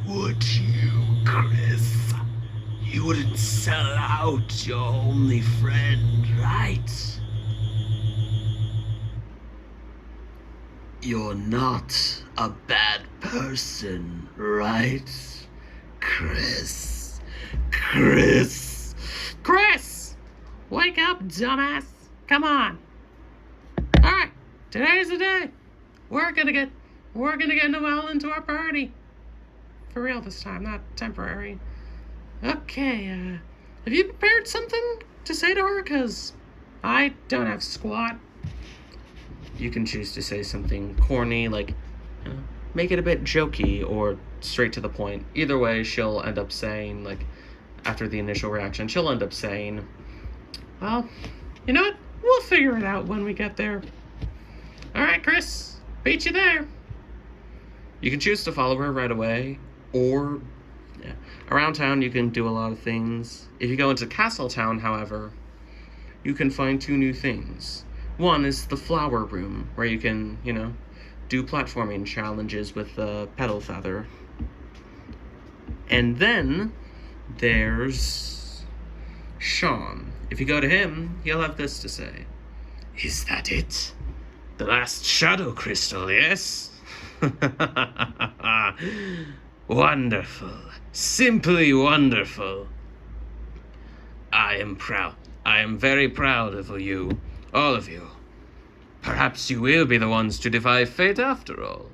would you, Chris? You wouldn't sell out your only friend, right? You're not a bad person, right, Chris? Chris! Chris! Wake up, dumbass! Come on! Alright, today's the day. We're gonna get Noelle into our party. For real this time, not temporary. Okay, have you prepared something to say to her? 'Cause I don't have squat. You can choose to say something corny, like, make it a bit jokey, or straight to the point. Either way, she'll end up saying, like, after the initial reaction, she'll end up saying, well, you know what? We'll figure it out when we get there. Alright, Chris, beat you there. You can choose to follow her right away, or around town you can do a lot of things. If you go into Castletown, however, you can find two new things. One is the flower room, where you can, do platforming challenges with the petal feather. And then there's Sean. If you go to him, he'll have this to say. Is that it? The last shadow crystal, yes? Wonderful. Simply wonderful. I am proud. I am very proud of you. All of you. Perhaps you will be the ones to defy fate after all.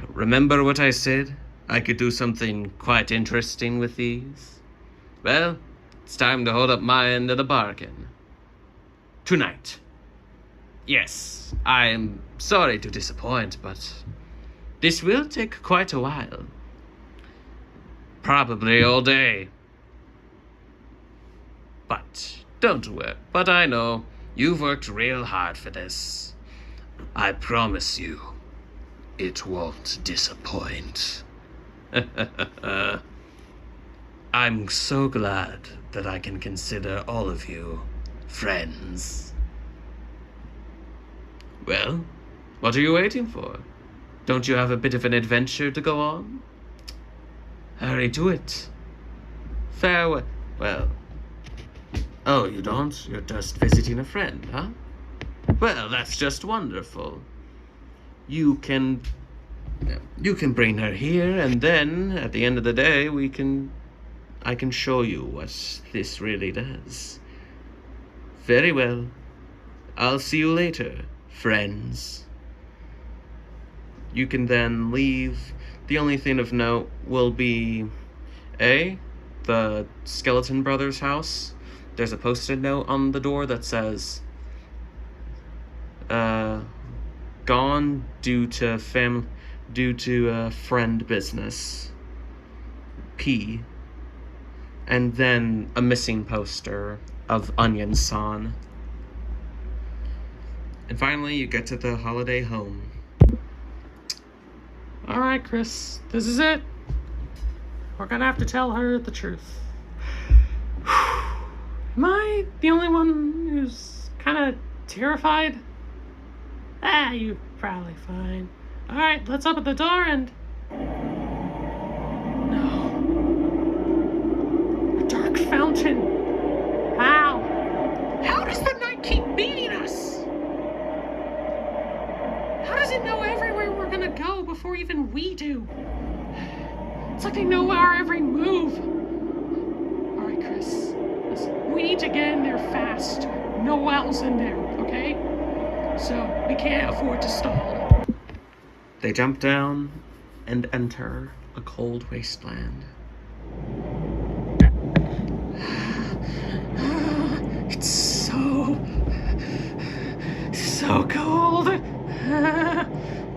Remember what I said? I could do something quite interesting with these. Well, it's time to hold up my end of the bargain. Tonight. Yes, I am sorry to disappoint, but this will take quite a while. Probably all day. But don't worry. But I know you've worked real hard for this. I promise you, it won't disappoint. I'm so glad that I can consider all of you friends. Well, what are you waiting for? Don't you have a bit of an adventure to go on? Hurry to it. Farewell. Well, oh, you don't? You're just visiting a friend, huh? Well, that's just wonderful. You can bring her here, and then, at the end of the day, I can show you what this really does. Very well. I'll see you later, friends. You can then leave. The only thing of note will be, the Skeleton Brothers' house. There's a post-it note on the door that says, gone due to friend business. P. And then a missing poster of Onion San. And finally, you get to the holiday home. Alright, Chris, this is it. We're gonna have to tell her the truth. Am I the only one who's kind of terrified? You're probably fine. Alright, let's open the door and... No. A dark fountain. How? How does the night keep beating us? How does it know everywhere we're gonna go before even we do? It's like they know our every move. Alright, Chris. Listen, we need to get in there fast. Noelle's in there, okay? So, we can't afford to stall. They jump down and enter a cold wasteland. It's so cold.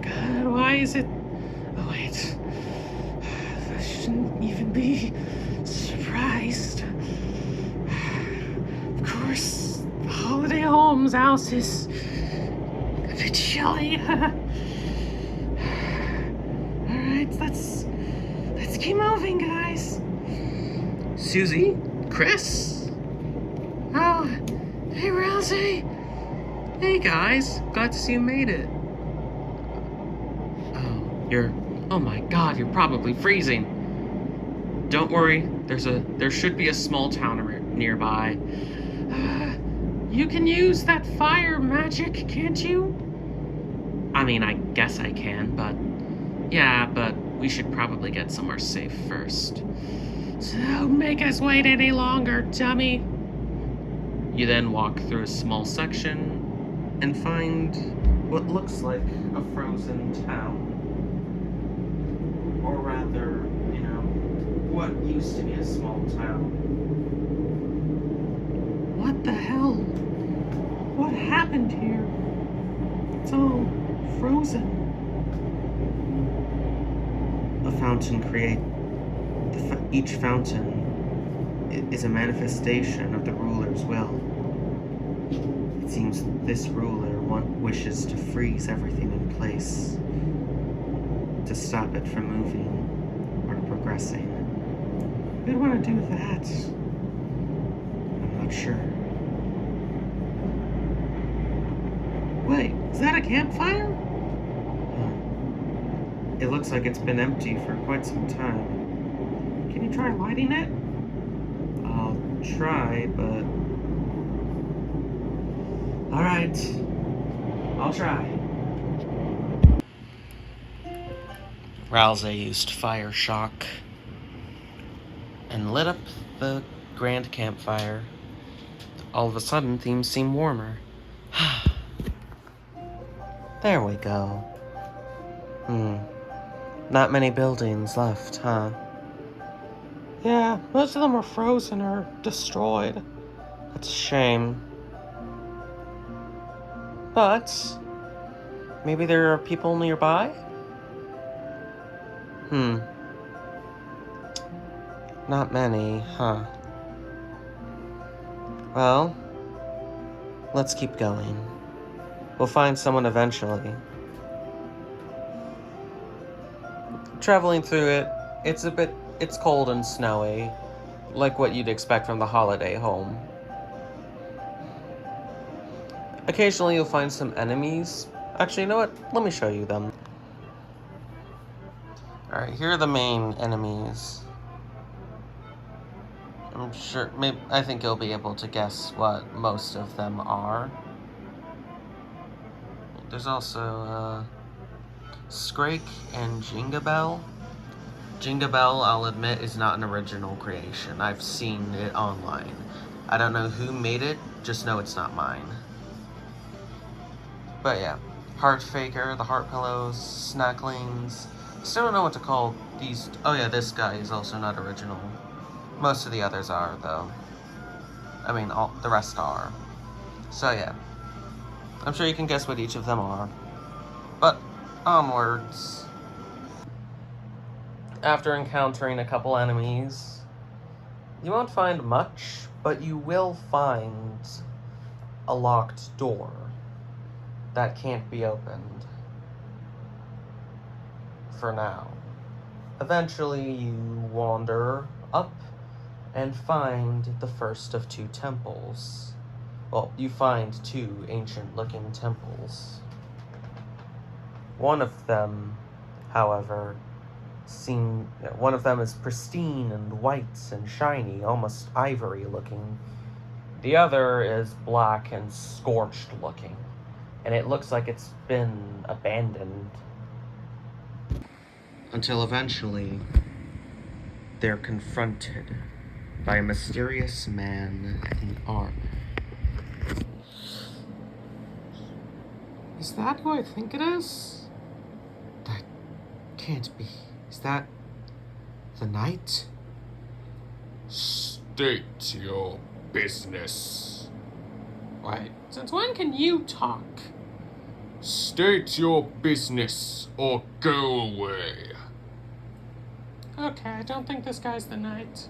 God, why is it... Oh, wait. I shouldn't even be surprised. Of course, the holiday home's house is a bit chilly. Alright, let's keep moving, guys. Susie? Chris? Oh, hey, Rousey. Hey, guys. Glad to see you made it. Oh. Oh my god, you're probably freezing. Don't worry, there should be a small town nearby. You can use that fire magic, can't you? I mean, I guess I can, but we should probably get somewhere safe first. Don't make us wait any longer, dummy. You then walk through a small section and find what looks like a frozen town. Or rather, what used to be a small town. What the hell? What happened here? It's all frozen. A fountain each fountain is a manifestation of the ruler's will. It seems this ruler wishes to freeze everything in place, to stop it from moving or progressing. Who'd want to do that? I'm not sure. Wait, is that a campfire? It looks like it's been empty for quite some time. Can you try lighting it? I'll try, but... Alright. I'll try. Ralze used fire shock and lit up the grand campfire. All of a sudden, things seem warmer. There we go. Not many buildings left, huh? Yeah, most of them are frozen or destroyed. That's a shame. But maybe there are people nearby? Not many, huh? Well, let's keep going. We'll find someone eventually. Traveling through it, it's cold and snowy, like what you'd expect from the holiday home. Occasionally you'll find some enemies. Actually, you know what? Let me show you them. Alright, here are the main enemies. I think you'll be able to guess what most of them are. There's also, Scrake and Jingabell. Jingabell, I'll admit, is not an original creation. I've seen it online. I don't know who made it, just know it's not mine. But yeah, Heartbreaker, the Heart Pillows, Snacklings. Still don't know what to call these. Oh yeah, this guy is also not original. Most of the others are, though. I mean, the rest are. So yeah, I'm sure you can guess what each of them are. But onwards. After encountering a couple enemies, you won't find much, but you will find a locked door that can't be opened for now. Eventually, you wander up and find the first of two temples. Well, you find two ancient-looking temples. One of them, however, one of them is pristine and white and shiny, almost ivory-looking. The other is black and scorched-looking, and it looks like it's been abandoned. Until eventually, they're confronted by a mysterious man in armor. Is that who I think it is? That can't be. Is that the knight? State your business. Wait, since when can you talk? State your business or go away. Okay, I don't think this guy's the knight.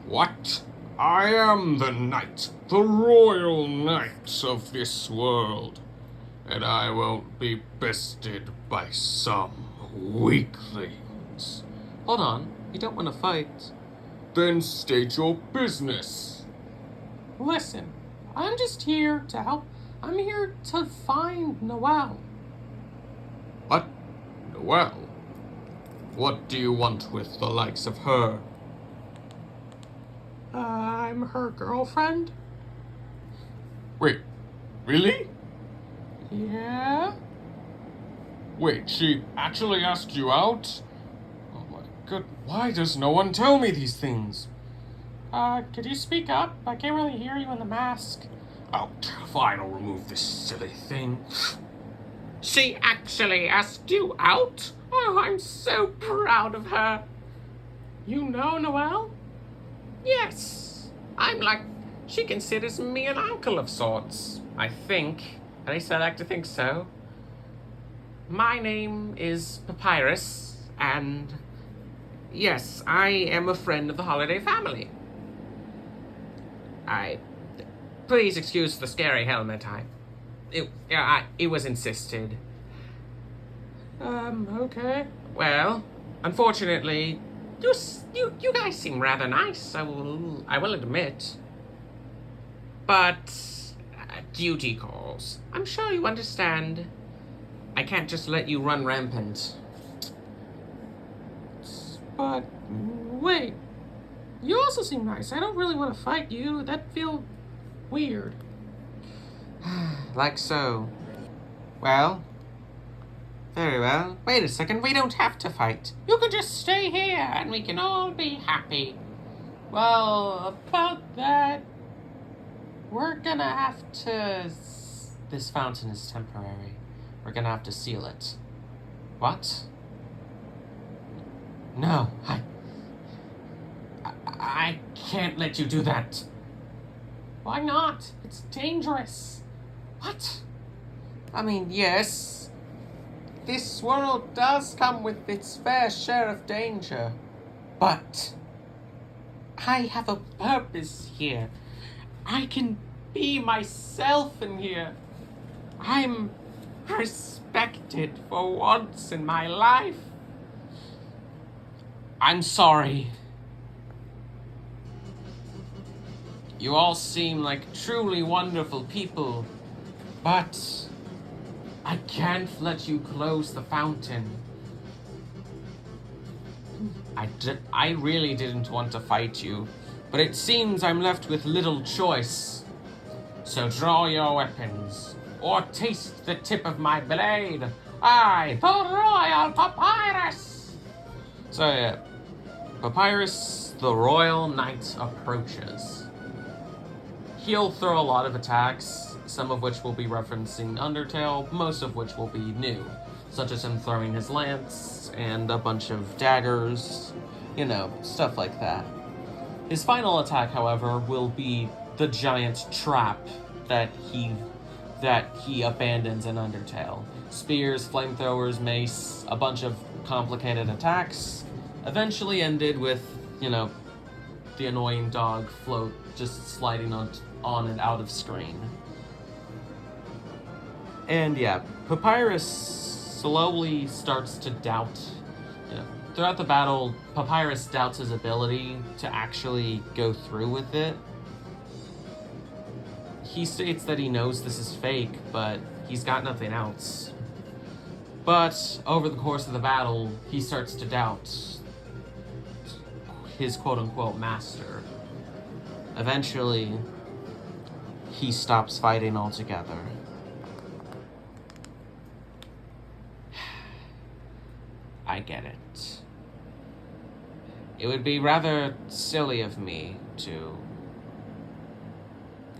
What? I am the knight, the royal knight of this world, and I won't be bested by some weaklings. Hold on, you don't want to fight. Then state your business. Listen, I'm just here to help. I'm here to find Noelle. What? Noelle? What do you want with the likes of her? I'm her girlfriend. Wait, really? Yeah? Wait, she actually asked you out? Oh my god, why does no one tell me these things? Could you speak up? I can't really hear you in the mask. Oh, fine, I'll remove this silly thing. She actually asked you out? Oh, I'm so proud of her. You know Noelle? Yes. She considers me an uncle of sorts, I think. At least I like to think so. My name is Papyrus, and yes, I am a friend of the Holiday family. Please excuse the scary helmet. It was insisted. Okay. Well, unfortunately, you guys seem rather nice, I will admit. But duty calls. I'm sure you understand. I can't just let you run rampant. But wait, you also seem nice. I don't really want to fight you. That'd feel weird. Like so. Well, very well. Wait a second, we don't have to fight. You can just stay here and we can all be happy. Well, about that, we're gonna have to... This fountain is temporary. We're gonna have to seal it. What? No, I can't let you do that. Why not? It's dangerous. What? I mean, yes. This world does come with its fair share of danger. But I have a purpose here. I can be myself in here. I'm respected for once in my life. I'm sorry. You all seem like truly wonderful people, but I can't let you close the fountain. I really didn't want to fight you, but it seems I'm left with little choice. So draw your weapons, or taste the tip of my blade. I, the Royal Papyrus! So yeah, Papyrus, the Royal Knight, approaches. He'll throw a lot of attacks, some of which will be referencing Undertale, most of which will be new, such as him throwing his lance and a bunch of daggers, you know, stuff like that. His final attack, however, will be the giant trap that he abandons in Undertale. Spears, flamethrowers, mace, a bunch of complicated attacks, eventually ended with, you know, the annoying dog float just sliding on and out of screen. And yeah, Papyrus slowly starts to doubt, you know, throughout the battle, Papyrus doubts his ability to actually go through with it. He states that he knows this is fake, but he's got nothing else. But over the course of the battle, he starts to doubt his quote-unquote master. Eventually, he stops fighting altogether. I get it. It would be rather silly of me to...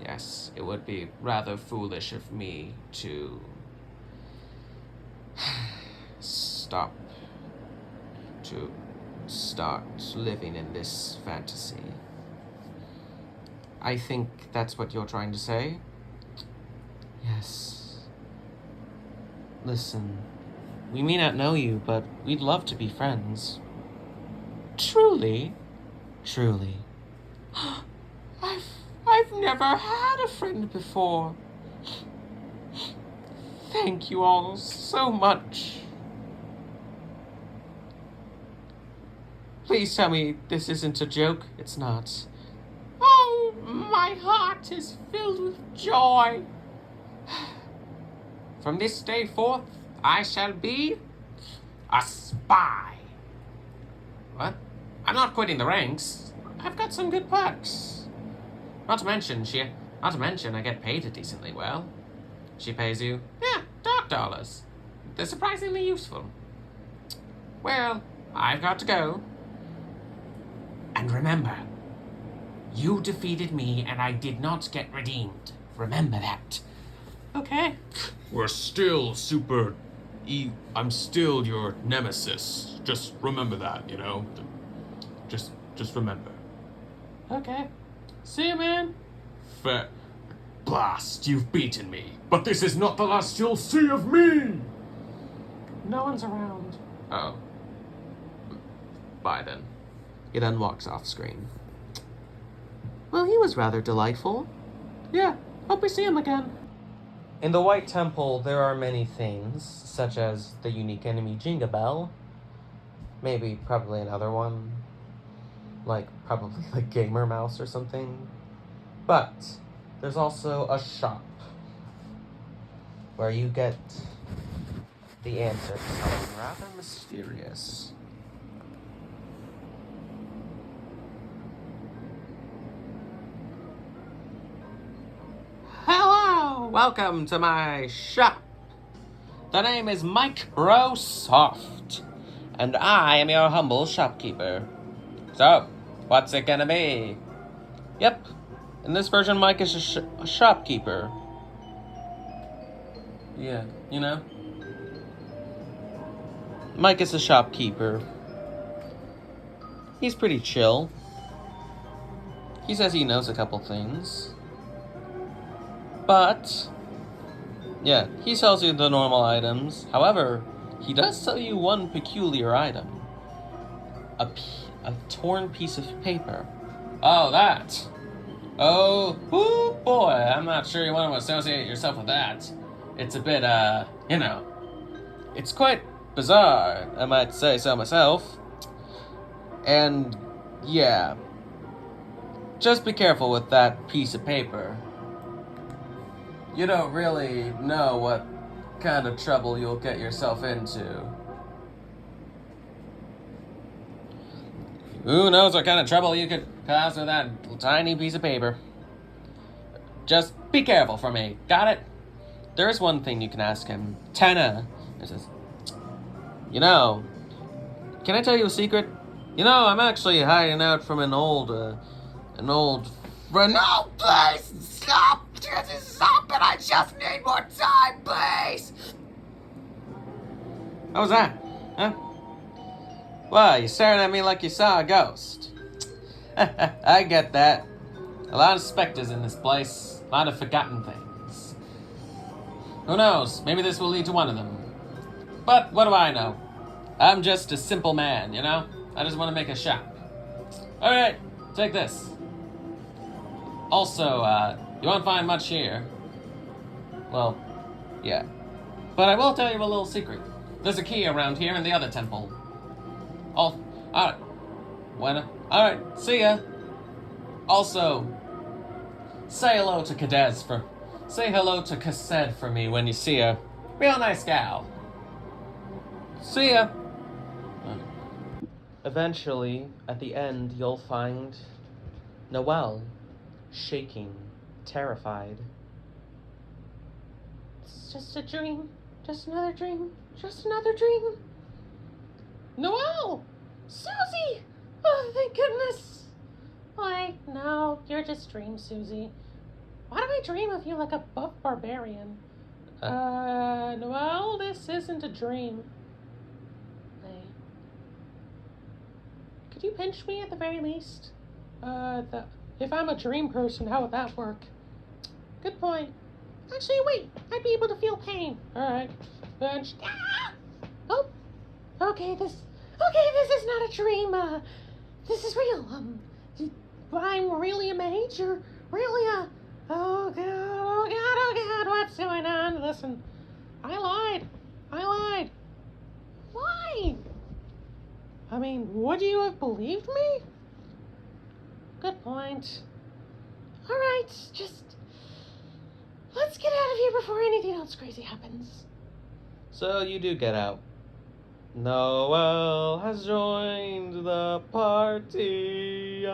Yes, it would be rather foolish of me to... start living in this fantasy. I think that's what you're trying to say? Yes. Listen, we may not know you, but we'd love to be friends. Truly? Truly. I've never had a friend before. Thank you all so much. Please tell me this isn't a joke. It's not. Oh, my heart is filled with joy. From this day forth, I shall be a spy. I'm not quitting the ranks. I've got some good perks. Not to mention, I get paid decently well. She pays you, yeah, dark dollars. They're surprisingly useful. Well, I've got to go. And remember, you defeated me and I did not get redeemed. Remember that. Okay. We're still super... I'm still your nemesis. Just remember that, you know? Just remember. Okay. See you, man. Fair. Blast, you've beaten me. But this is not the last you'll see of me! No one's around. Oh. Bye then. He then walks off screen. Well, he was rather delightful. Yeah, hope we see him again. In the White Temple, there are many things, such as the unique enemy Jinga Bell. Maybe, probably another one. Like, probably the Gamer Mouse or something. But, there's also a shop where you get the answer to something rather mysterious. Hello! Welcome to my shop. The name is Microsoft, and I am your humble shopkeeper. So, what's it gonna be? Yep, in this version, Mike is a shopkeeper. Yeah, you know? Mike is a shopkeeper. He's pretty chill. He says he knows a couple things. But, yeah, he sells you the normal items. However, he does sell you one peculiar item. A torn piece of paper. Oh, that. Oh, ooh, boy, I'm not sure you want to associate yourself with that. It's a bit, you know, it's quite bizarre, I might say so myself. And, yeah, just be careful with that piece of paper. You don't really know what kind of trouble you'll get yourself into. Who knows what kind of trouble you could cause with that tiny piece of paper. Just be careful for me, got it? There is one thing you can ask him. Tana. He says, you know, can I tell you a secret? You know, I'm actually hiding out from an old friend. No, please, stop! Stop it! I just need more time, please! How was that? Huh? Well, you're staring at me like you saw a ghost. I get that. A lot of specters in this place. A lot of forgotten things. Who knows? Maybe this will lead to one of them. But what do I know? I'm just a simple man, you know? I just want to make a shop. Alright, take this. Also, you won't find much here. Well, yeah. But I will tell you a little secret. There's a key around here in the other temple. Alright. Alright, see ya. Also, say hello to Cassette for me when you see her. Real nice gal. See ya. Eventually, at the end, you'll find Noelle, shaking, terrified. It's just a dream. Just another dream. Just another dream. Noelle! Susie! Oh, thank goodness! Why, no, you're just dream, Susie. Why do I dream of you like a buff barbarian? Noelle, this isn't a dream. Hey. Could you pinch me at the very least? If I'm a dream person, how would that work? Good point. Actually, wait, I'd be able to feel pain. Alright. Pinch. Ah! Oh! Okay, this is not a dream. This is real. I'm really a mage, or really a... Oh god, what's going on? Listen, I lied. Why? I mean, would you have believed me? Good point. Alright, just... let's get out of here before anything else crazy happens. So you do get out. Noel has joined the party.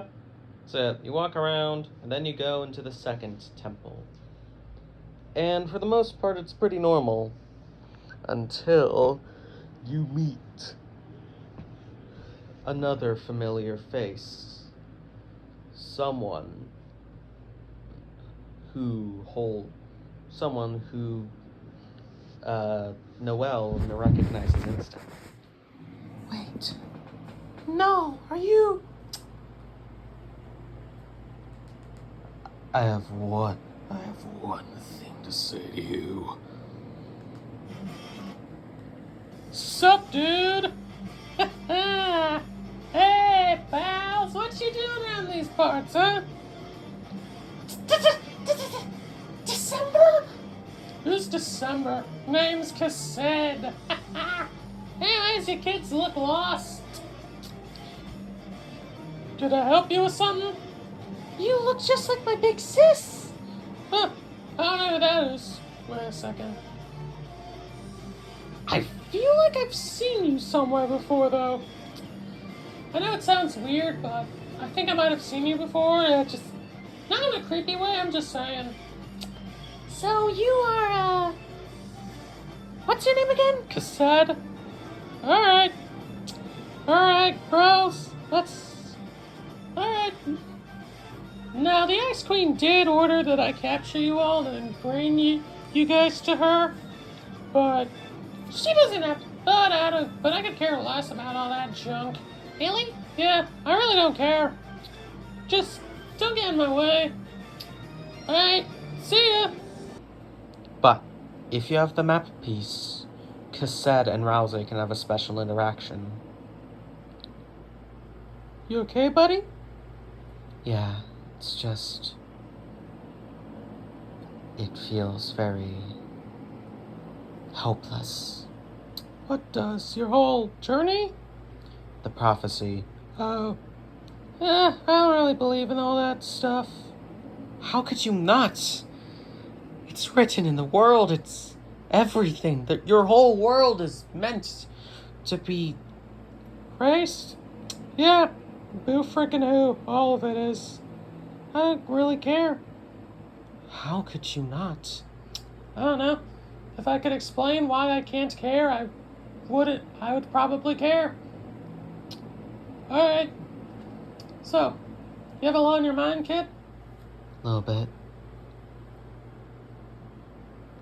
So you walk around, and then you go into the second temple. And for the most part, it's pretty normal. Until you meet another familiar face. Someone who Noel recognizes instantly. Wait. No, are you? I have one thing to say to you. Sup, dude? Hey, pals, what you doing around these parts, huh? December? Who's December? Name's Cassed. Anyways, you kids look lost. Did I help you with something? You look just like my big sis. Huh, I don't know who that is. Wait a second. I feel like I've seen you somewhere before, though. I know it sounds weird, but I think I might have seen you before. Just not in a creepy way, I'm just saying. So you are, what's your name again? Cassed. Alright, bros. Alright. Now, the Ice Queen did order that I capture you all and bring you guys to her, but she doesn't have to thought out of, but I could care less about all that junk. Really? Yeah, I really don't care. Just don't get in my way. Alright, see ya. But if you have the map piece, Cassed and Rouse can have a special interaction. You okay, buddy? Yeah, it's just... it feels very... hopeless. What does? Your whole journey? The prophecy. Oh. I don't really believe in all that stuff. How could you not? It's written in the world, it's everything. That your whole world is meant to be... Raced? Yeah, boo frickin' who. All of it is. I don't really care. How could you not? I don't know. If I could explain why I can't care, I would probably care. Alright. So, you have a lot on your mind, kid? A little bit.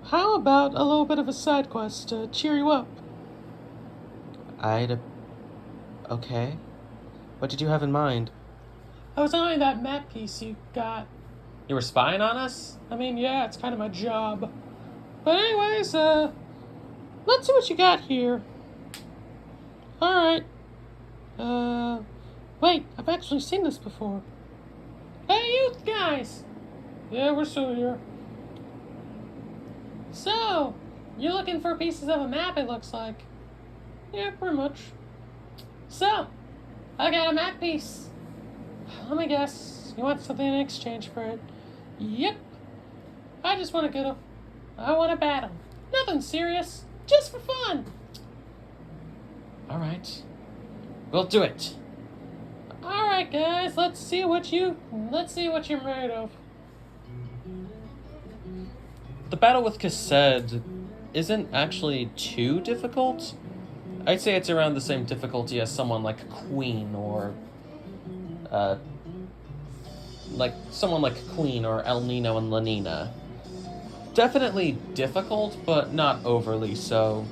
How about a little bit of a side quest to cheer you up? Okay. What did you have in mind? I was only that map piece you got. You were spying on us? I mean, yeah, it's kind of my job. But anyways, let's see what you got here. Alright. Wait, I've actually seen this before. Hey, you guys! Yeah, we're still here. So, you're looking for pieces of a map, it looks like. Yeah, pretty much. So, I got a map piece. Let me guess, you want something in exchange for it? Yep. I just want to I want to battle. Nothing serious, just for fun. Alright. We'll do it. Alright, guys, let's see what you're made of. The battle with Cassed isn't actually too difficult. I'd say it's around the same difficulty as someone like Queen or El Nino and La Nina. Definitely difficult, but not overly so.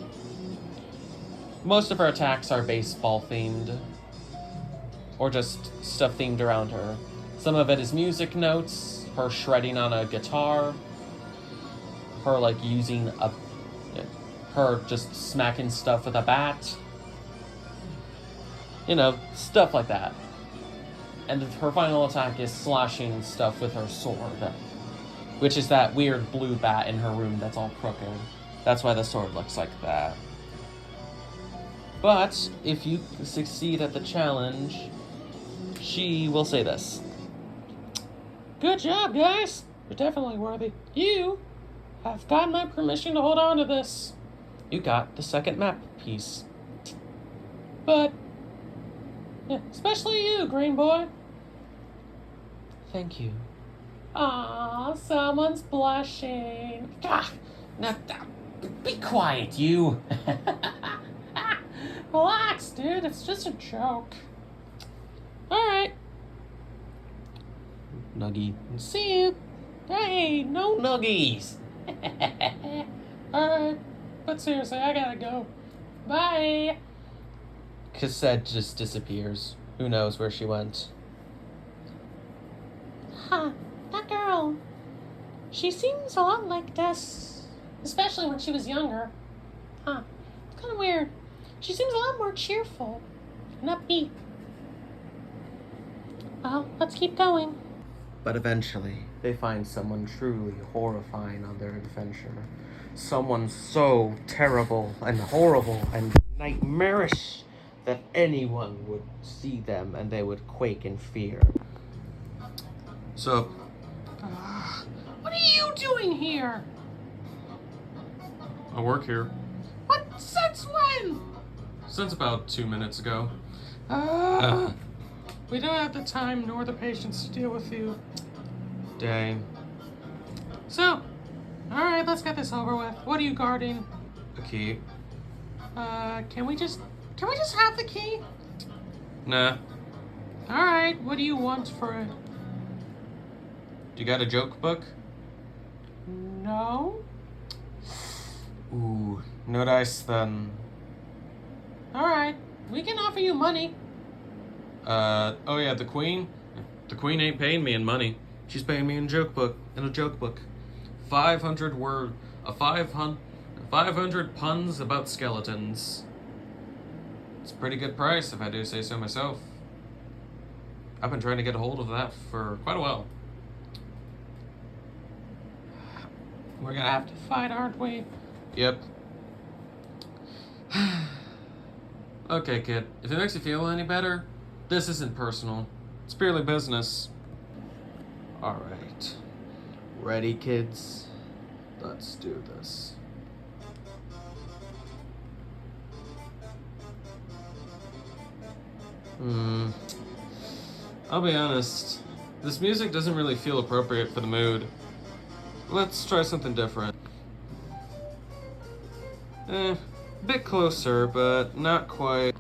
Most of her attacks are baseball themed, or just stuff themed around her. Some of it is music notes, her shredding on a guitar, her her just smacking stuff with a bat. You know, stuff like that. And her final attack is slashing stuff with her sword, which is that weird blue bat in her room that's all crooked. That's why the sword looks like that. But if you succeed at the challenge, she will say this. Good job, guys. You're definitely worthy. You have gotten my permission to hold on to this. You got the second map piece. But, yeah, especially you, Green Boy. Thank you. Aw, someone's blushing. Ah, be quiet, you. Relax, dude. It's just a joke. Alright. Nuggy. See you. Hey, no Nuggies. Alright. But seriously, I gotta go. Bye. Cassette just disappears. Who knows where she went? Huh, that girl. She seems a lot like Des, especially when she was younger. Huh, it's kind of weird. She seems a lot more cheerful and upbeat. Well, let's keep going. But eventually, they find someone truly horrifying on their adventure. Someone so terrible and horrible and nightmarish that anyone would see them and they would quake in fear. So, What are you doing here? I work here. What? Since when? Since about 2 minutes ago. We don't have the time nor the patience to deal with you. dang. So, alright, let's get this over with. What are you guarding? A key. Can we just have the key? Nah. Alright, what do you want for it? You got a joke book? No? Ooh, no dice then. Alright, we can offer you money. Oh yeah, the queen? The queen ain't paying me in money. She's paying me in a joke book. 500 puns about skeletons. It's a pretty good price if I do say so myself. I've been trying to get a hold of that for quite a while. We're gonna have to fight, aren't we? Yep. Okay, kid. If it makes you feel any better, this isn't personal. It's purely business. Alright. Ready, kids? Let's do this. I'll be honest. This music doesn't really feel appropriate for the mood. Let's try something different. Bit closer, but not quite.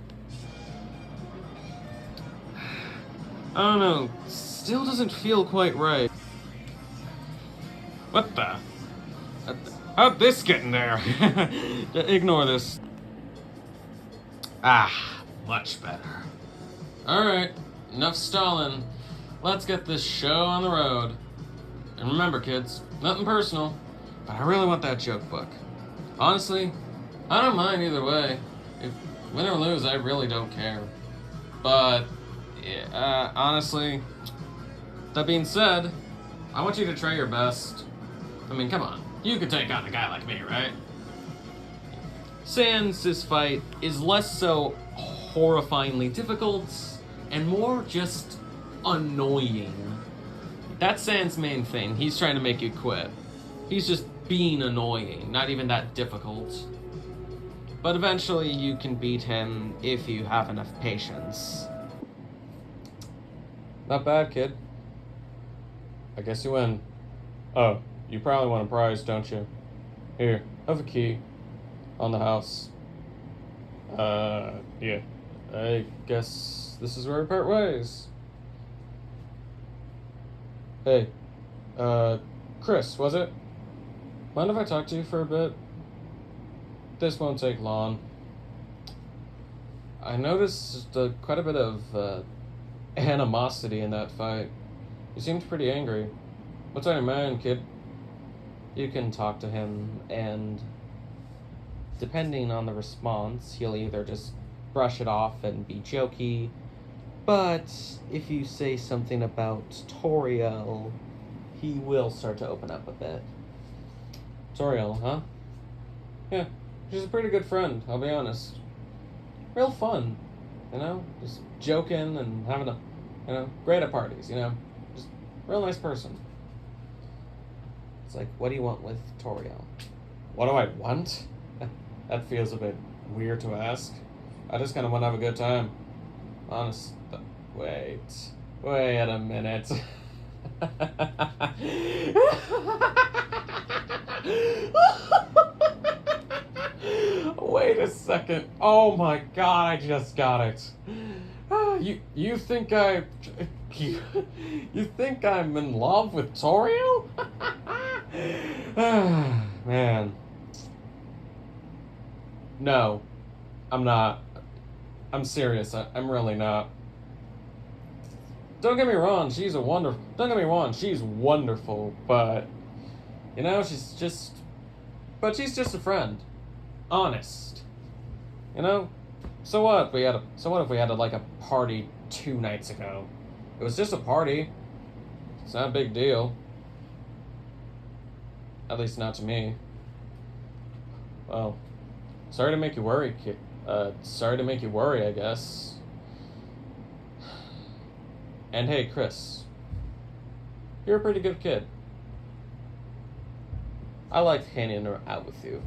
I don't know. Still doesn't feel quite right. What the? How'd this get in there? Ignore this. Much better. Alright, enough stalling. Let's get this show on the road. And remember, kids, nothing personal, but I really want that joke book. Honestly, I don't mind either way. If win or lose, I really don't care. But, yeah, honestly, that being said, I want you to try your best. I mean, come on. You could take on a guy like me, right? Sans' fight is less so horrifyingly difficult and more just annoying. That's Sans' main thing. He's trying to make you quit. He's just being annoying, not even that difficult. But eventually you can beat him if you have enough patience. Not bad, kid. I guess you win. Oh, you probably want a prize, don't you? Here, have a key. On the house. Yeah. I guess this is where we part ways. Hey, Chris, was it? Mind if I talk to you for a bit? This won't take long. I noticed quite a bit of animosity in that fight. You seemed pretty angry. What's on your mind, kid? You can talk to him, and depending on the response, he'll either just brush it off and be jokey, but if you say something about Toriel, he will start to open up a bit. Toriel, huh? Yeah, she's a pretty good friend, I'll be honest. Real fun, you know? Just joking and having a, great at parties, Just real nice person. It's like, what do you want with Toriel? What do I want? That feels a bit weird to ask. I just kind of want to have a good time. Honest. Wait a minute. Wait a second. Oh my god, I just got it. You think you think I'm in love with Toriel? Man. No, I'm not. I'm serious. I'm really not. Don't get me wrong, she's wonderful, but you know, she's just a friend. Honest. You know? So what if we had like a party 2 nights ago? It was just a party. It's not a big deal. At least not to me. Well, sorry to make you worry, kid. Sorry to make you worry, I guess. And hey, Chris. You're a pretty good kid. I liked hanging out with you.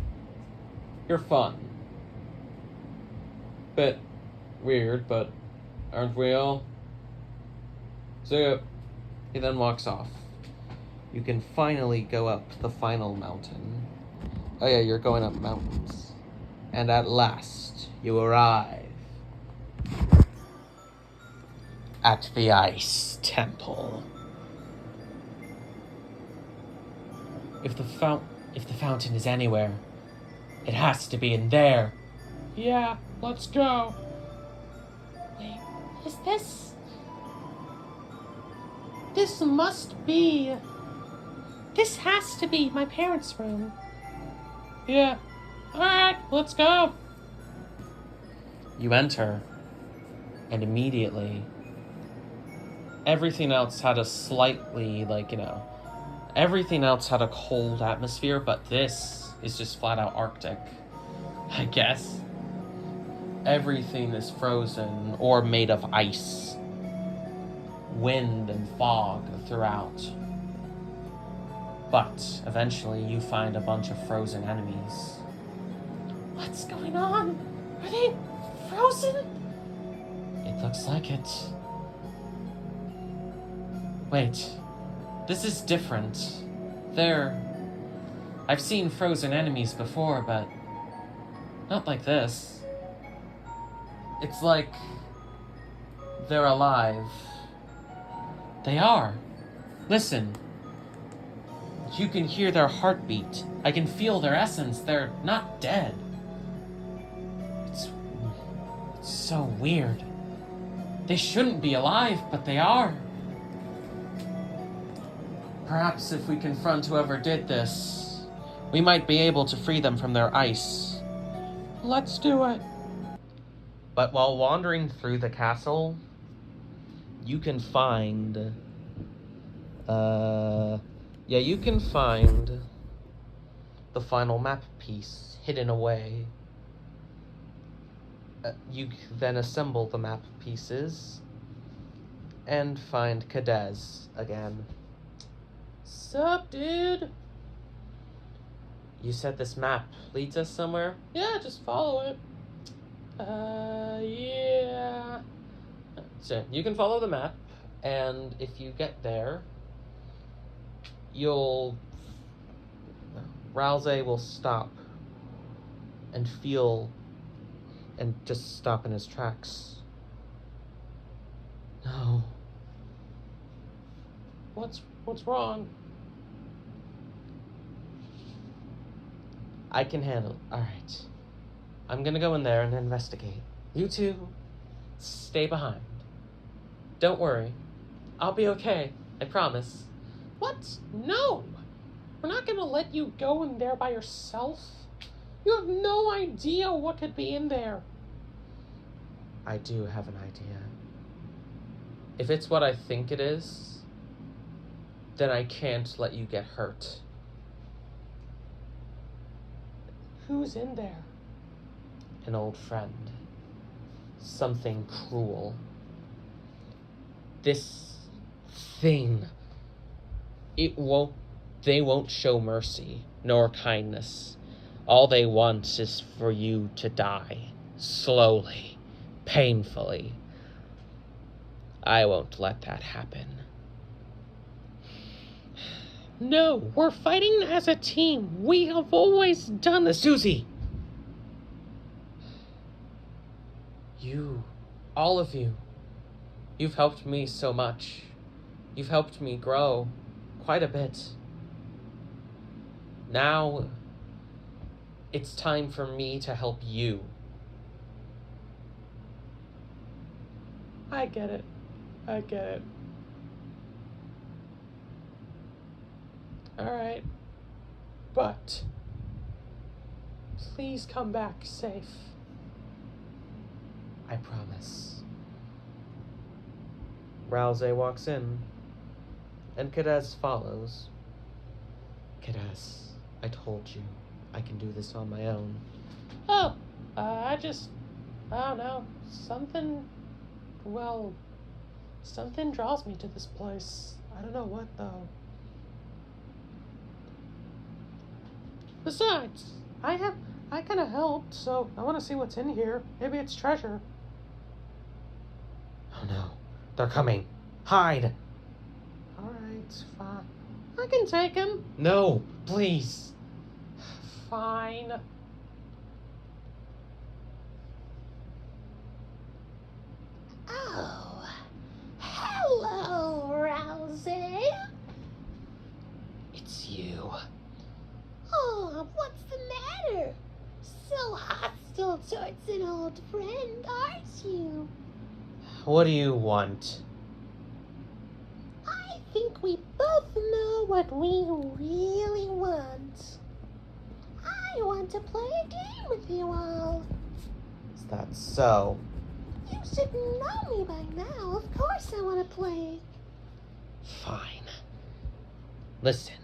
You're fun. Bit weird, but aren't we all? So, he then walks off. You can finally go up the final mountain. Oh yeah, you're going up mountains. And at last, you arrive at the Ice Temple. If the fountain is anywhere, it has to be in there. Yeah, let's go. Wait, is this? This must be. This has to be my parents' room. Yeah. Alright, let's go. You enter, and immediately, everything else had a slightly, everything else had a cold atmosphere, but this is just flat out Arctic, I guess. Everything is frozen or made of ice. Wind and fog throughout. But eventually you find a bunch of frozen enemies. What's going on? Are they frozen? It looks like it. Wait, this is different. I've seen frozen enemies before, but not like this. It's like they're alive. They are. Listen. You can hear their heartbeat. I can feel their essence. They're not dead. It's so weird. They shouldn't be alive, but they are. Perhaps if we confront whoever did this, we might be able to free them from their ice. Let's do it. But while wandering through the castle, you can find... you can find the final map piece hidden away. You then assemble the map pieces and find Kadez again. Sup, dude? You said this map leads us somewhere? Yeah, just follow it. Yeah. So you can follow the map, and if you get there, Ralze will stop and just stop in his tracks. No. What's wrong? I can handle it. Alright. I'm gonna go in there and investigate. You two, stay behind. Don't worry. I'll be okay. I promise. What? No! We're not gonna let you go in there by yourself. You have no idea what could be in there. I do have an idea. If it's what I think it is, then I can't let you get hurt. Who's in there? An old friend. Something cruel. This thing. They won't show mercy, nor kindness. All they want is for you to die. Slowly, painfully. I won't let that happen. No, we're fighting as a team. We have always done this. Susie! You, all of you, you've helped me so much. You've helped me grow quite a bit. Now, it's time for me to help you. I get it. I get it. Alright. But please come back safe. I promise. Rousey walks in, and Cadez follows. Cadez, I told you I can do this on my own. Oh, I don't know. Something draws me to this place. I don't know what, though. Besides, I kind of helped, so I want to see what's in here. Maybe it's treasure. Oh no, they're coming. Hide! Alright, fine. I can take him. No, please. Fine. Oh, hello, Rousey. It's you. Oh, what's the matter? So hostile towards an old friend, aren't you? What do you want? I think we both know what we really want. I want to play a game with you all. Is that so? You should know me by now. Of course I want to play. Fine. Listen,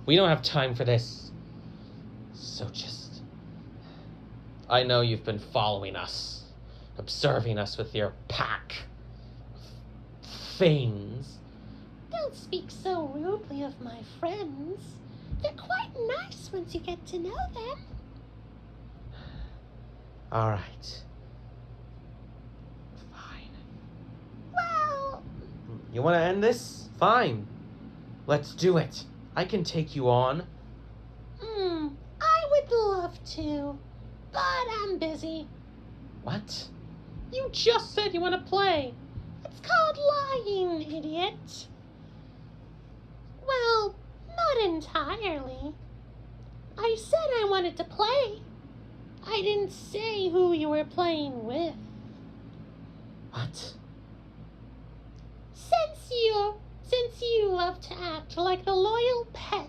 we don't have time for this. So just... I know you've been following us, observing us with your pack of fiends. Don't speak so rudely of my friends. They're quite nice once you get to know them. All right. Fine. Well, You want to end this? Fine. Let's do it. I can take you on. I would love to, but I'm busy. What? You just said you want to play. It's called lying, idiot. Well, not entirely. I said I wanted to play. I didn't say who you were playing with. What? Since you love to act like the loyal pet,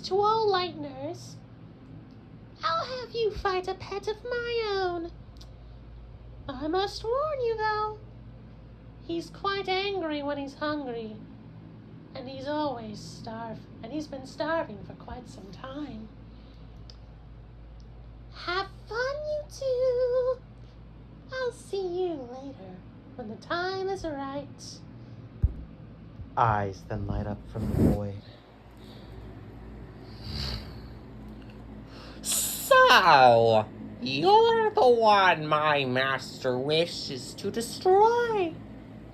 to all Lightners, I'll have you fight a pet of my own. I must warn you, though, he's quite angry when he's hungry, and he's always starved, and he's been starving for quite some time. Have fun, you two. I'll see you later, when the time is right. Eyes then light up from the void. So, you're the one my master wishes to destroy.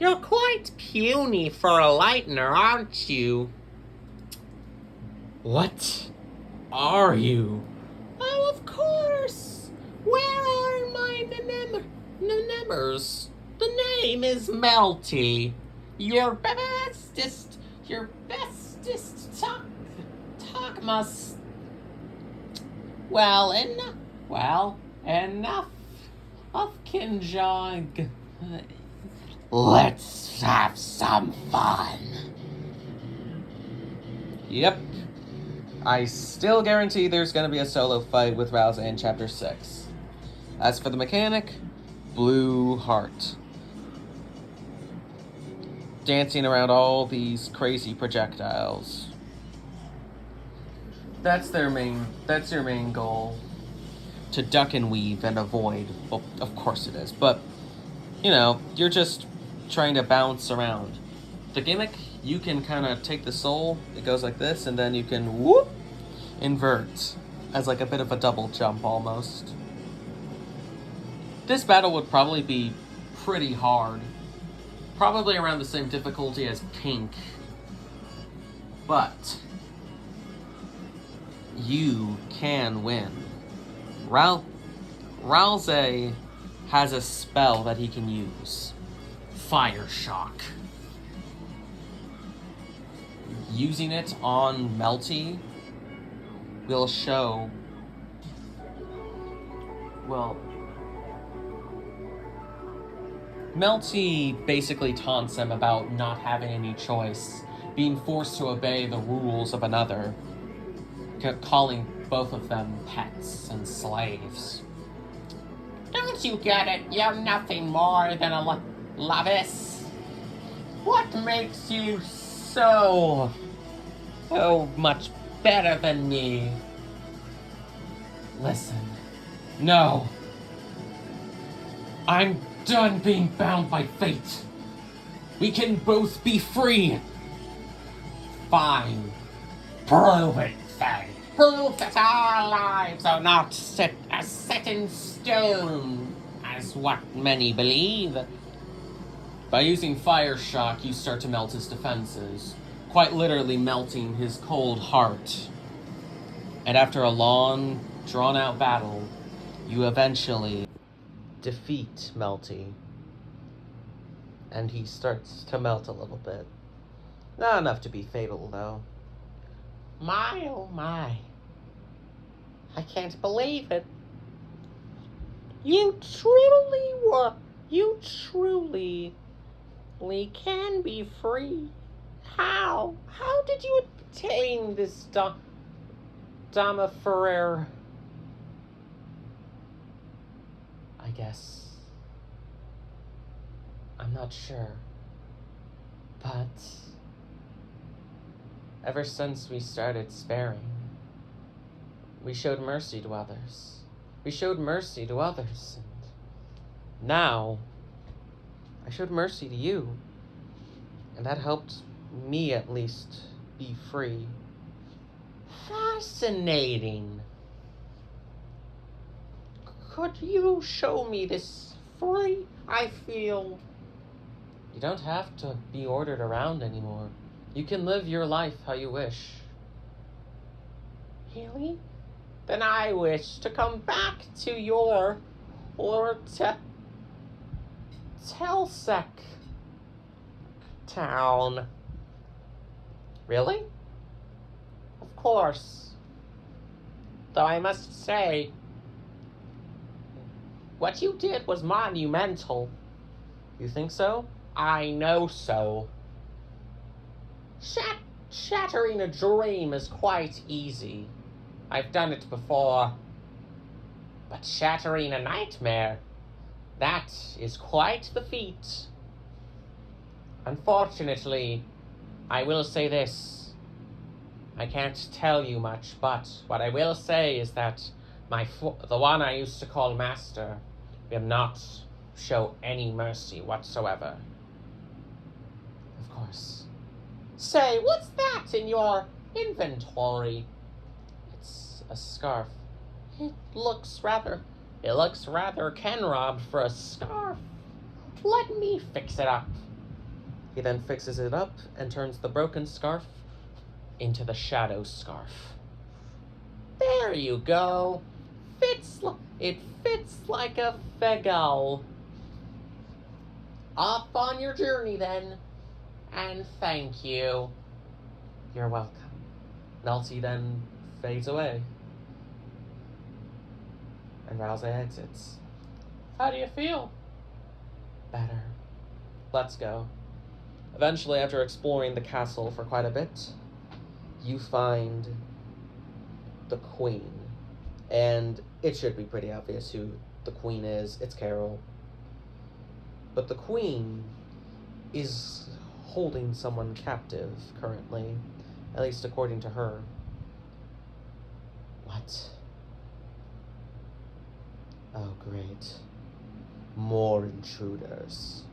You're quite puny for a Lightner, aren't you? What are you? Oh, of course. Where are my nemers? The name is Melty. Your bestest Talkmas. Well, enough of Kinjog. Let's have some fun. Yep. I still guarantee there's going to be a solo fight with Rousey in Chapter 6. As for the mechanic, Blue Heart. Dancing around all these crazy projectiles. That's your main goal. To duck and weave and avoid. Well, of course it is, but, you're just trying to bounce around. The gimmick, you can kind of take the soul, it goes like this, and then you can, whoop, invert. as like a bit of a double jump almost. This battle would probably be pretty hard. Probably around the same difficulty as Pink. But you can win. Ralze has a spell that he can use. Fire Shock. Using it on Melty will show... Well... Melty basically taunts him about not having any choice, being forced to obey the rules of another, calling both of them pets and slaves. Don't you get it? You're nothing more than a lovis. What makes you so much better than me? Listen, no. I'm done being bound by fate. We can both be free. Fine. Prove it, then. Prove that our lives are not set in stone, as what many believe. By using Fire Shock, you start to melt his defenses, quite literally melting his cold heart. And after a long, drawn-out battle, you eventually defeat Melty. And he starts to melt a little bit. Not enough to be fatal, though. My, oh my. I can't believe it. You truly can be free. How? How did you obtain this Dama Ferrer? I guess. I'm not sure. But ever since we started sparing, we showed mercy to others. And now, I showed mercy to you. And that helped me, at least, be free. Fascinating. Could you show me this free? I feel... You don't have to be ordered around anymore. You can live your life how you wish. Really? Then I wish to come back to your... or to... Telsec... town. Really? Of course. Though I must say, what you did was monumental. You think so? I know so. Shattering a dream is quite easy. I've done it before. But shattering a nightmare, that is quite the feat. Unfortunately, I will say this. I can't tell you much, but what I will say is that the one I used to call Master will not show any mercy whatsoever. Of course. Say, what's that in your inventory? It's a scarf. It looks rather Ken-robbed for a scarf. Let me fix it up. He then fixes it up and turns the broken scarf into the shadow scarf. There you go. It fits like a fegal. Off on your journey then, and thank you. You're welcome. Melty then fades away, and Rouse exits. How do you feel? Better. Let's go. Eventually, after exploring the castle for quite a bit, you find the queen. And it should be pretty obvious who the queen is. It's Carol. But the queen is holding someone captive currently, at least according to her. What? Oh, great. More intruders.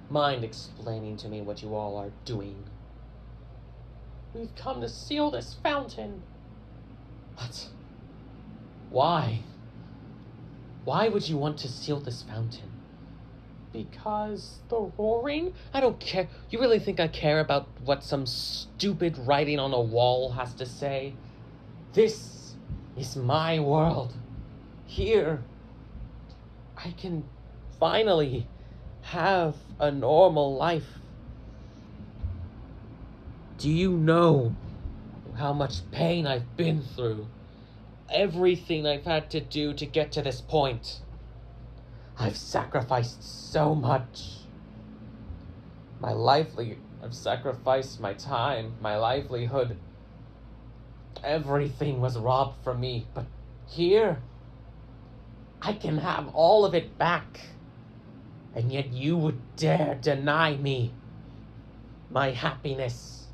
Mind explaining to me what you all are doing? We've come to seal this fountain. But why? Why would you want to seal this fountain? Because the roaring? I don't care. You really think I care about what some stupid writing on a wall has to say? This is my world. Here, I can finally have a normal life. Do you know how much pain I've been through? Everything I've had to do to get to this point. I've sacrificed so much. I've sacrificed my time, my livelihood. Everything was robbed from me, but here, I can have all of it back. And yet you would dare deny me my happiness,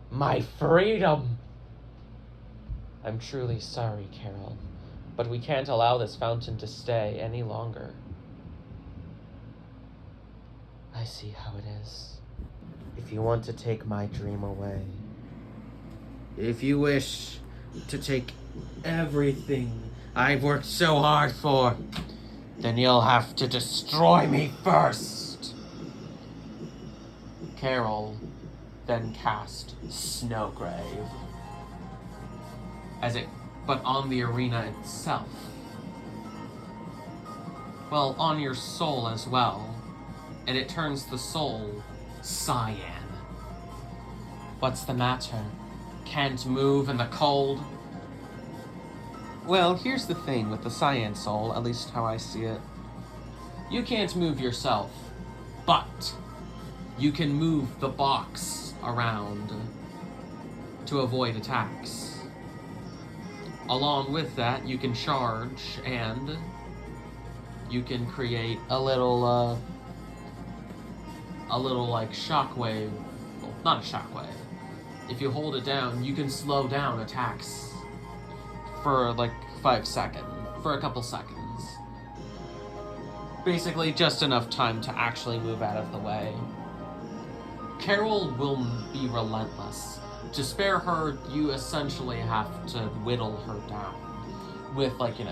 my freedom. I'm truly sorry, Carol, but we can't allow this fountain to stay any longer. I see how it is. If you want to take my dream away, if you wish to take everything I've worked so hard for, then you'll have to destroy me first. Carol then cast Snowgrave. But on the arena itself. Well, on your soul as well. And it turns the soul cyan. What's the matter? Can't move in the cold? Well, here's the thing with the cyan soul, at least how I see it. You can't move yourself, but you can move the box around to avoid attacks. Along with that, you can charge and you can create a little like shockwave. Well, not a shockwave. If you hold it down, you can slow down attacks for like 5 seconds, for a couple seconds. Basically, just enough time to actually move out of the way. Carol will be relentless. To spare her, you essentially have to whittle her down. With, like, you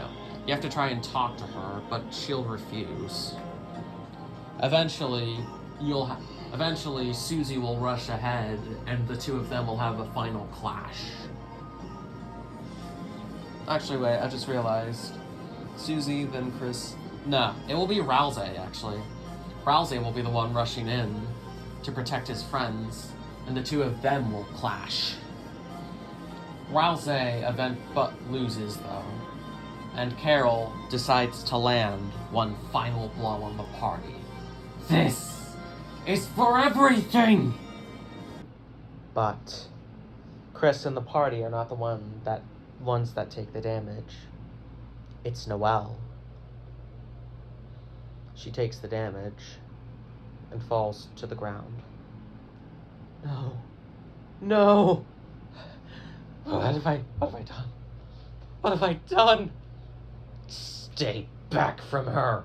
have to try and talk to her, but she'll refuse. Eventually, Susie will rush ahead, and the two of them will have a final clash. Actually, wait, I just realized. Susie, then Chris. No, it will be Rousey, actually. Rousey will be the one rushing in to protect his friends, and the two of them will clash. Rousey but loses, though, and Carol decides to land one final blow on the party. This is for everything! But Chris and the party are not the ones that take the damage. It's Noelle. She takes the damage and falls to the ground. No. No! What have I done? What have I done? Stay back from her.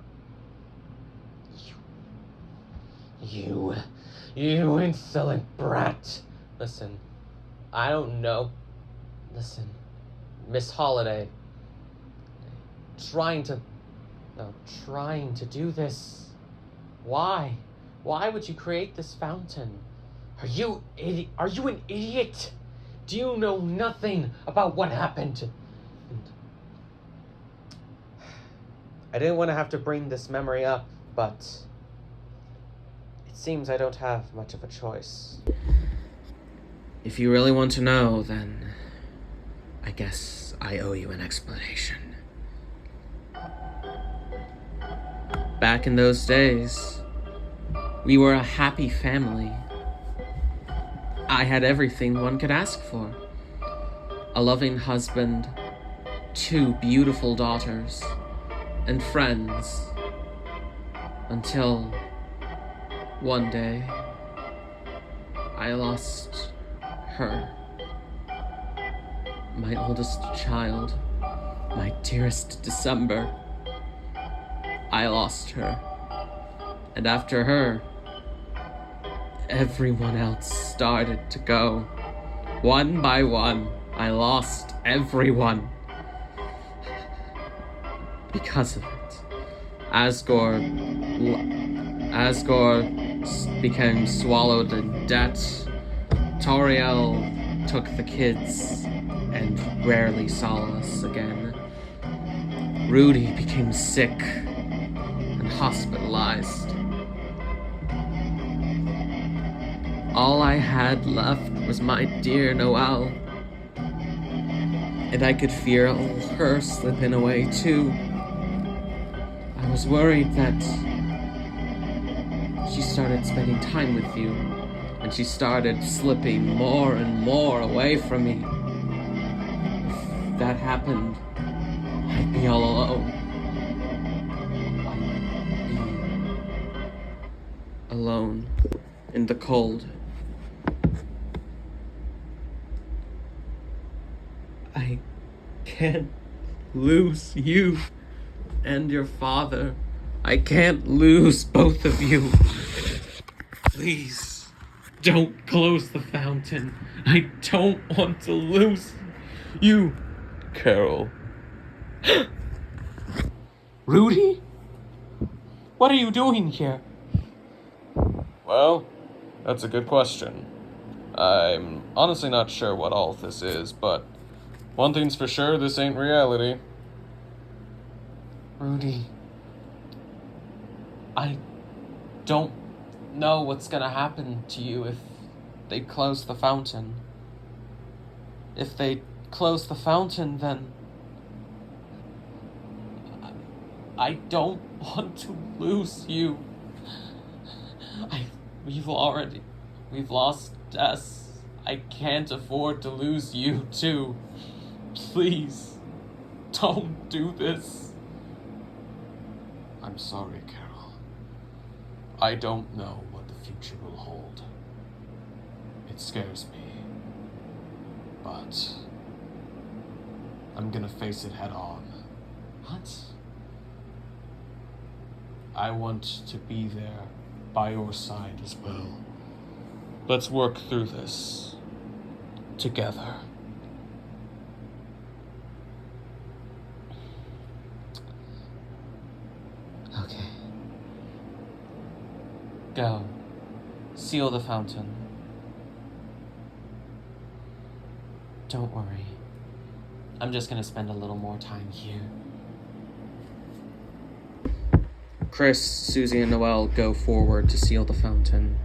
You insolent brat. Listen, I don't know. Listen, Miss Holiday. Trying to do this. Why? Why would you create this fountain? Are you an idiot? Do you know nothing about what happened? I didn't want to have to bring this memory up, but it seems I don't have much of a choice. If you really want to know, then I guess I owe you an explanation. Back in those days, we were a happy family. I had everything one could ask for. A loving husband, 2 beautiful daughters, and friends. Until one day, I lost her. My oldest child, my dearest December. I lost her. And after her, everyone else started to go. One by one, I lost everyone because of it. Asgore became swallowed in debt. Toriel took the kids and rarely saw us again. Rudy became sick and hospitalized. All I had left was my dear Noelle, and I could feel her slipping away too. I was worried that she started spending time with you, and she started slipping more and more away from me. If that happened, I'd be all alone. I'd be alone in the cold. I can't lose you and your father. I can't lose both of you. Please, don't close the fountain. I don't want to lose you, Carol. Rudy? What are you doing here? Well, that's a good question. I'm honestly not sure what all this is, but one thing's for sure, this ain't reality. Rudy, I don't know what's gonna happen to you if they close the fountain. If they close the fountain, then I don't want to lose you. We've lost Tess. I can't afford to lose you too. Please, don't do this. I'm sorry, Carol. I don't know what the future will hold. It scares me. But I'm gonna face it head on. What? I want to be there by your side as well. Let's work through this together. Okay. Go. Seal the fountain. Don't worry. I'm just gonna spend a little more time here. Chris, Susie, and Noelle go forward to seal the fountain.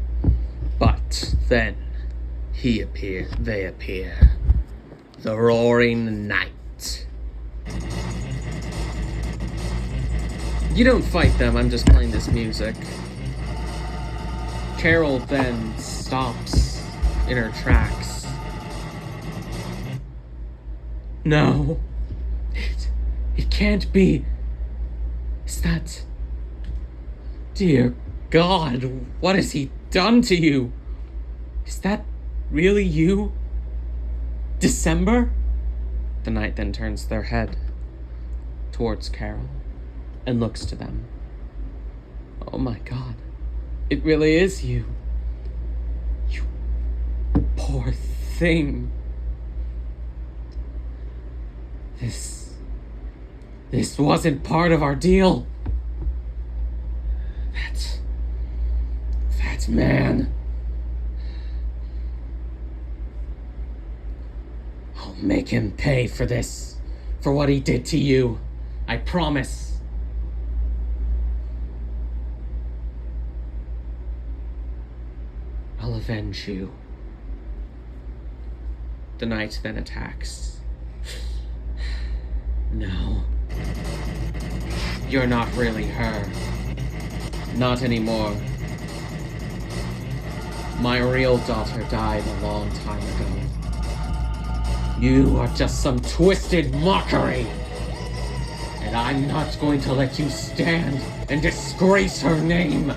But then they appear. The Roaring Knight. You don't fight them, I'm just playing this music. Carol then stops in her tracks. No. It can't be. Is that... Dear God, what has he done to you? Is that really you? December? The knight then turns their head towards Carol and looks to them. Oh my God, it really is you. You poor thing. This wasn't part of our deal. That man. I'll make him pay for this, for what he did to you. I promise. I'll avenge you. The knight then attacks. No. You're not really her. Not anymore. My real daughter died a long time ago. You are just some twisted mockery. And I'm not going to let you stand and disgrace her name.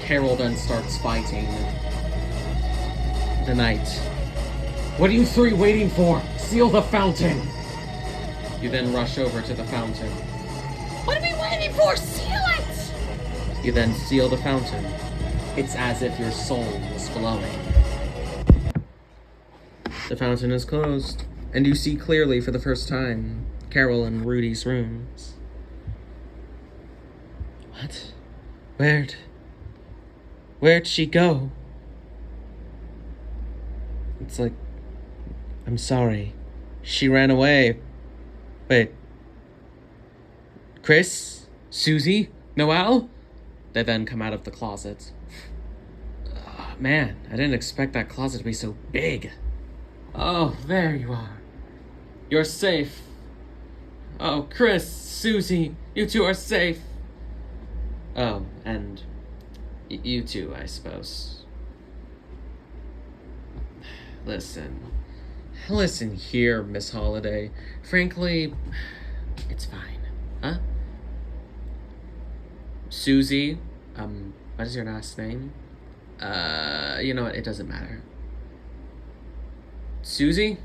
Carol then starts fighting. The knight. What are you three waiting for? Seal the fountain. You then rush over to the fountain. What are we waiting for? Seal it! You then seal the fountain. It's as if your soul was glowing. The fountain is closed, and you see clearly for the first time Carol and Rudy's rooms. What? Where'd she go? It's like, I'm sorry. She ran away. Wait. Chris? Susie? Noelle? They then come out of the closet. Oh, man, I didn't expect that closet to be so big. Oh, there you are. You're safe. Oh, Chris, Susie, you two are safe. Oh, and you too, I suppose. Listen here, Miss Holiday. Frankly, it's fine. Huh? Susie, what is your last name? You know what, it doesn't matter. Susie,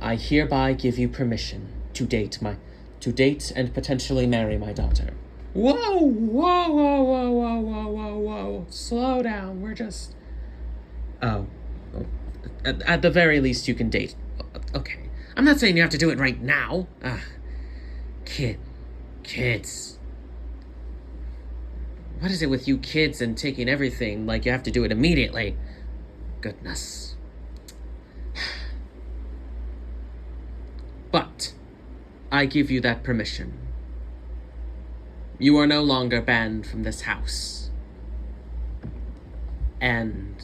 I hereby give you permission to date and potentially marry my daughter. Whoa. Slow down. We're just... Oh. At the very least, you can date. Okay. I'm not saying you have to do it right now. Kids. What is it with you kids and taking everything like you have to do it immediately? Goodness. But I give you that permission. You are no longer banned from this house. And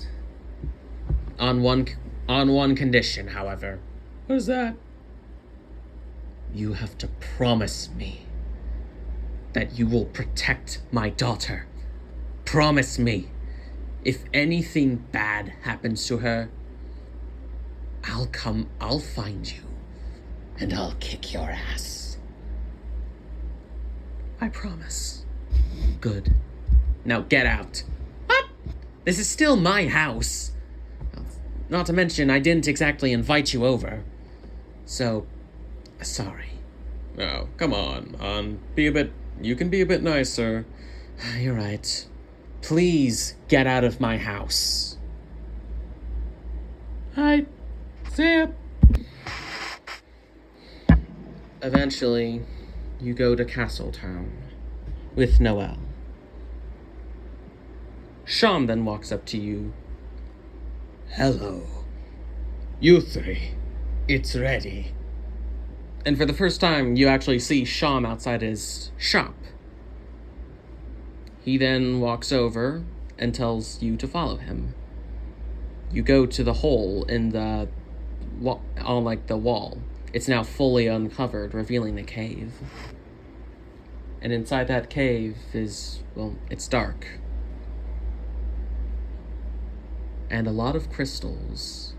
on one condition, however. What is that? You have to promise me that you will protect my daughter. Promise me. If anything bad happens to her, I'll find you, and I'll kick your ass. I promise. Good. Now get out. What? This is still my house. Not to mention, I didn't exactly invite you over. So, sorry. Oh, come on. You can be a bit nicer. You're right. Please get out of my house. Hi. See ya. Eventually, you go to Castletown with Noelle. Sean then walks up to you. Hello. You three. It's ready. And for the first time, you actually see Sean outside his shop. He then walks over and tells you to follow him. You go to the hole in the wall. It's now fully uncovered, revealing a cave. And inside that cave is, it's dark. And a lot of crystals.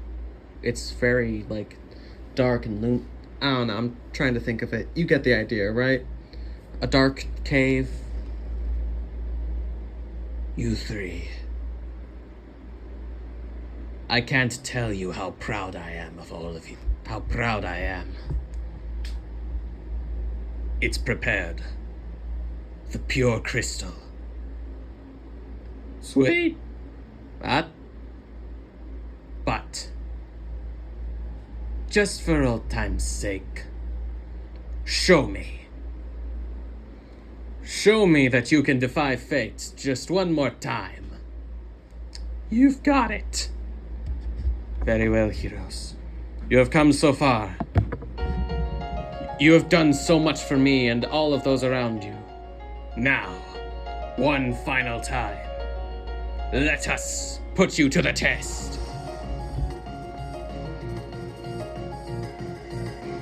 It's very, dark and I don't know, I'm trying to think of it. You get the idea, right? A dark cave. You three. I can't tell you how proud I am of all of you. How proud I am. It's prepared. The pure crystal. Sweet. What? But, just for old time's sake, show me. Show me that you can defy fate just one more time. You've got it. Very well, heroes. You have come so far. You have done so much for me and all of those around you. Now, one final time. Let us put you to the test.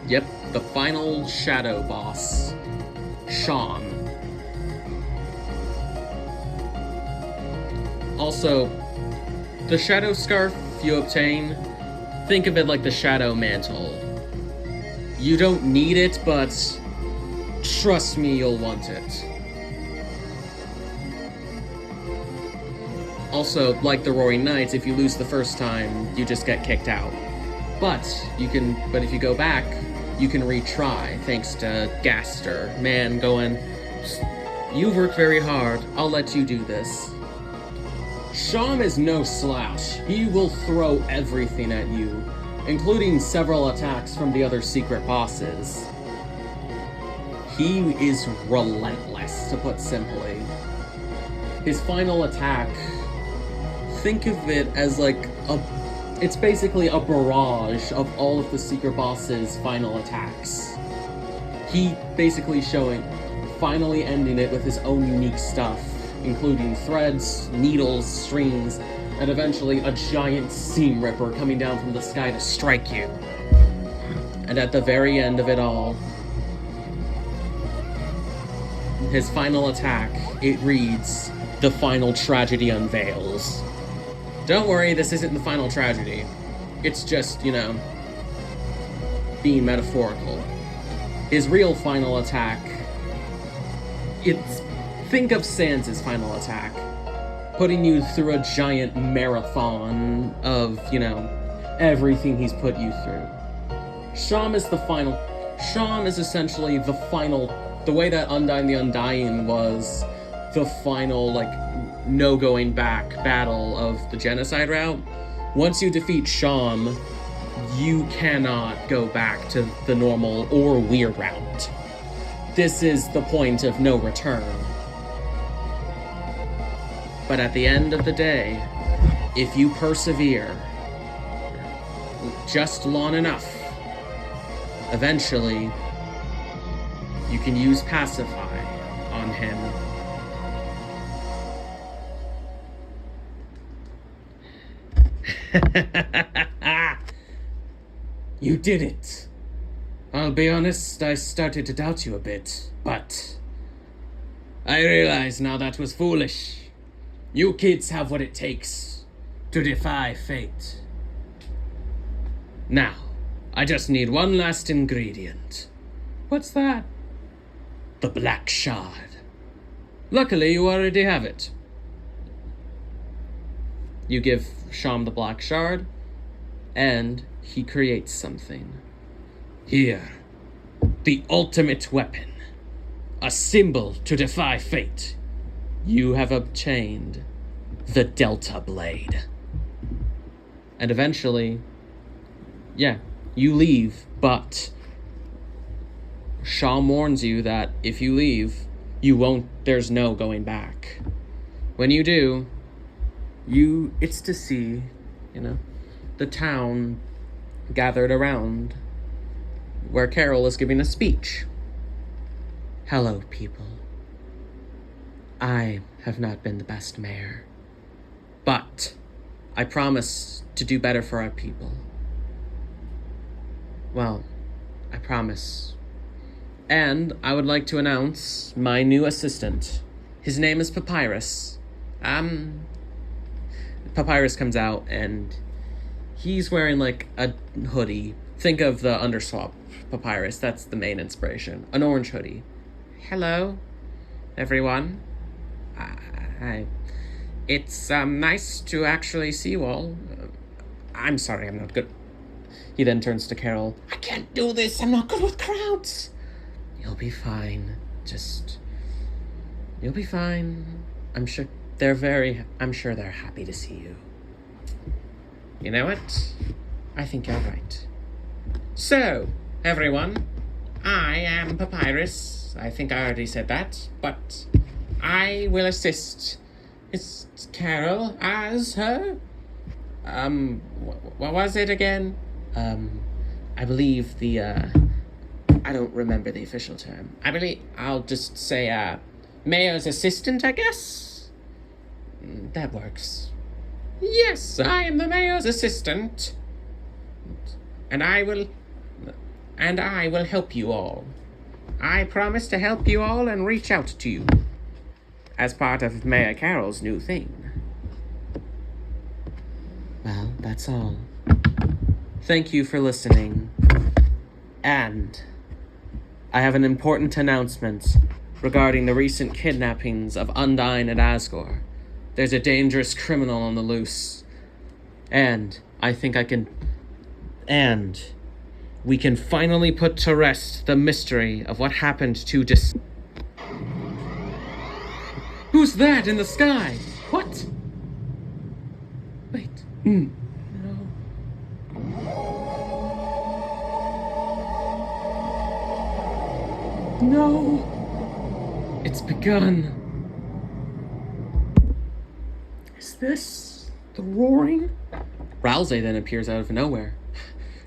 Yep, the final shadow boss, Sean. Also, the shadow scarf you obtain, think of it like the shadow mantle. You don't need it, but trust me, you'll want it. Also, like the Roaring Knights, if you lose the first time, you just get kicked out. But if you go back, you can retry, thanks to Gaster. Man going, you've worked very hard, I'll let you do this. Sham is no slouch. He will throw everything at you, including several attacks from the other secret bosses. He is relentless, to put simply. His final attack, think of it as like it's basically a barrage of all of the secret boss's final attacks. He basically finally ending it with his own unique stuff, including threads, needles, strings, and eventually a giant seam ripper coming down from the sky to strike you. And at the very end of it all, his final attack, it reads, "The final tragedy unveils." Don't worry, this isn't the final tragedy. It's just, being metaphorical. His real final attack, think of Sans' final attack, putting you through a giant marathon of, everything he's put you through. Sham is essentially the way that Undyne the Undying was the final, no going back battle of the genocide route. Once you defeat Sham, you cannot go back to the normal or weird route. This is the point of no return. But at the end of the day, if you persevere just long enough, eventually you can use Pacify on him. You did it. I'll be honest, I started to doubt you a bit, but I realize now that was foolish. You kids have what it takes to defy fate. Now, I just need one last ingredient. What's that? The Black Shard. Luckily, you already have it. You give Sham the Black Shard, and he creates something. Here, the ultimate weapon. A symbol to defy fate. You have obtained the Delta Blade. And eventually, you leave, but Sham warns you that if you leave, there's no going back. When you do, it's to see, the town gathered around where Carol is giving a speech. Hello, people. I have not been the best mayor, but I promise to do better for our people. Well, I promise. And I would like to announce my new assistant. His name is Papyrus. Papyrus comes out and he's wearing a hoodie. Think of the Underswap Papyrus. That's the main inspiration. An orange hoodie. Hello, everyone. It's nice to actually see you all. I'm sorry, I'm not good. He then turns to Carol. I can't do this. I'm not good with crowds. You'll be fine. You'll be fine. I'm sure they're happy to see you. You know what? I think you're right. So, everyone, I am Papyrus. I think I already said that, but I will assist Miss Carol as her. What was it again? I believe I don't remember the official term. I'll just say, mayor's assistant, I guess? That works. Yes, I am the mayor's assistant. And I will help you all. I promise to help you all and reach out to you as part of Mayor Carol's new thing. Well, that's all. Thank you for listening. And I have an important announcement regarding the recent kidnappings of Undyne and Asgore. There's a dangerous criminal on the loose. And we can finally put to rest the mystery of what happened to Who's that in the sky? What? No. It's begun. Is this the roaring? Rousey then appears out of nowhere.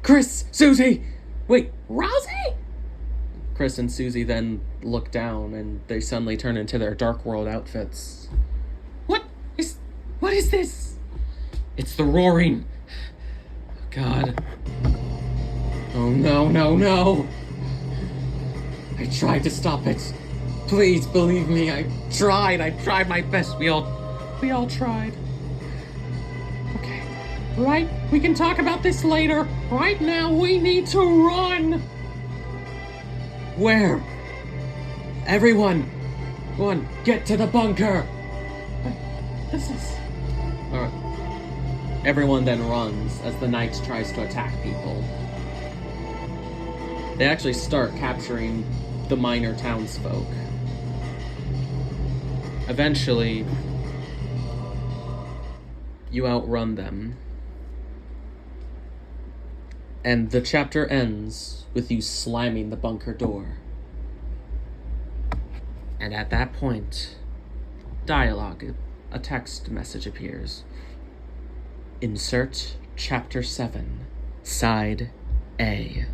Chris! Susie! Wait, Rousey? Chris and Susie then look down and they suddenly turn into their Dark World outfits. What is this? It's the roaring. God. Oh no, no, no. I tried to stop it. Please believe me, I tried my best. We all tried. Okay, right? We can talk about this later. Right now, we need to run. Where? Everyone! Go on, get to the bunker! This is... Alright. Everyone then runs as the knight tries to attack people. They actually start capturing the minor townsfolk. Eventually, you outrun them. And the chapter ends with you slamming the bunker door. And at that point, dialogue, a text message appears. Insert Chapter 7, Side A.